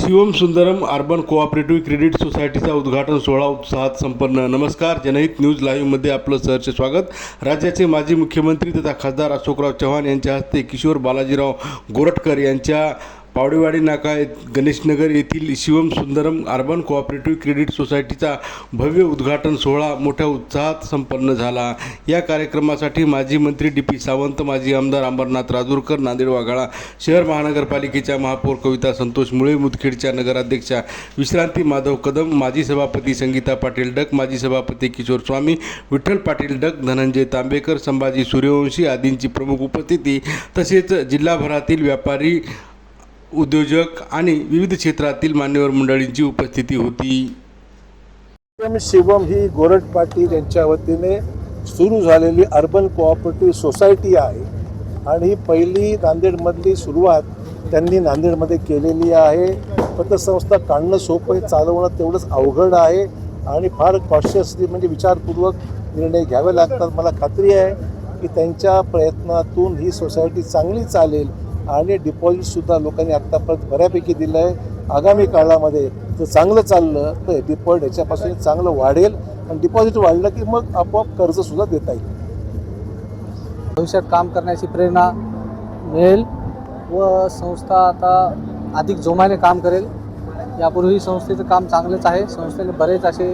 Shivam Sundaram urban cooperative credit सोसायटीचा उद्घाटन सोहळा उत्साहात संपन्न. नमस्कार, जनहित न्यूज लाईव्हमध्ये आपलं सहर्ष स्वागत. राज्याचे माजी मुख्यमंत्री तथा खासदार अशोकराव चव्हाण यांच्या हस्ते किशोर बालाजीराव गोरटकर यांच्या पावडेवाडी नाका गणेशनगर येथील Shivam Sundaram urban cooperative credit सोसायटीचा भव्य उद्घाटन सोहळा मोठ्या उत्साहात संपन्न झाला. या कार्यक्रमासाठी माजी मंत्री डी.पी. सावंत, माजी आमदार अंबरनाथ राजूरकर, नांदेड वाघाळा शहर महानगरपालिकेच्या महापौर कविता संतोष मुळे, मुदखेडच्या नगराध्यक्षा विश्रांती माधव कदम, माजी सभापती संगीता पाटील डक, माजी सभापती किशोर स्वामी, विठ्ठल पाटील डक, धनंजय तांबेकर, संभाजी सूर्यवंशी आदींची प्रमुख उपस्थिती तसेच जिल्हाभरातील व्यापारी, उद्योजक आणि विविध क्षेत्रातील मान्यवर मंडळींची उपस्थिती होती. शिवम ही गोरट पाटील यांच्या वतीने सुरू झालेली अर्बन कोऑपरेटिव्ह सोसायटी आहे आणि ही पहिली नांदेडमधली सुरुवात त्यांनी नांदेडमध्ये केलेली आहे. पतसंस्था काढणं सोपं आहे, चालवणं तेवढंच अवघड आहे आणि फार कॉशियसली म्हणजे विचारपूर्वक निर्णय घ्यावे लागतात. मला खात्री आहे की त्यांच्या प्रयत्नातून ही सोसायटी चांगली चालेल आणि डिपॉझिटसुद्धा लोकांनी आत्तापर्यंत बऱ्यापैकी दिलं आहे. आगामी काळामध्ये जर चांगलं चाललं तर डिपॉझिट ह्याच्यापासून चांगलं वाढेल आणि डिपॉझिट वाढलं की मग आपोआप कर्जसुद्धा देता येईल. भविष्यात काम करण्याची प्रेरणा मिळेल व संस्था आता अधिक जोमाने काम करेल. यापूर्वी संस्थेचं काम चांगलंच आहे. संस्थेने बरेच असे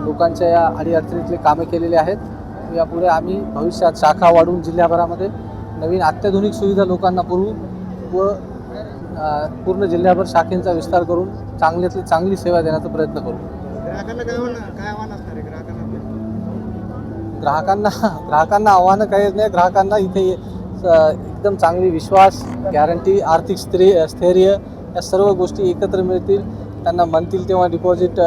लोकांच्या या अडीअडचणीतले कामे केलेले आहेत. यापुढे आम्ही भविष्यात शाखा वाढवून जिल्ह्याभरामध्ये नवीन अत्याधुनिक सुविधा लोकांना पुरवू व पूर्ण जिल्ह्याभर शाखेंचा विस्तार करून चांगल्यातली चांगली सेवा देण्याचा प्रयत्न करू. ग्राहकांना आव्हानं काही नाही. ग्राहकांना इथे एकदम चांगली विश्वास, गॅरंटी, आर्थिक स्थैर्य या सर्व गोष्टी एकत्र मिळतील. त्यांना म्हणतील तेव्हा डिपॉझिट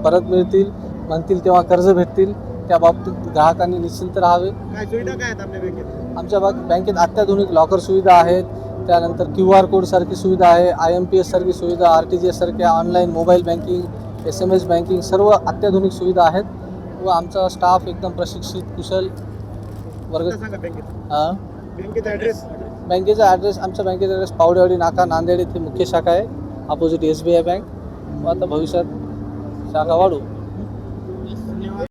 परत मिळतील, म्हणतील तेव्हा कर्ज भेटतील. त्या बाबतीत ग्राहकांनी निश्चिंत राहावे. काय सुविधा काय आहेत आपल्या बँकेत? आमच्या बँकेत अत्याधुनिक लॉकर सुविधा आहेत. त्यानंतर QR कोड सारखी सुविधा आहे, IMPS सारखी सुविधा, RTGS सारख्या online mobile banking, SMS banking सर्व अत्याधुनिक सुविधा आहेत व आमचा स्टाफ एकदम प्रशिक्षित कुशल वर्ग. बँकेचा ॲड्रेस? आमच्या बँकेचा ॲड्रेस पावडेवाडी नाका नांदेड येथे मुख्य शाखा आहे, अपोजिट SBI बँक. व आता भविष्यात शाखा वाढू.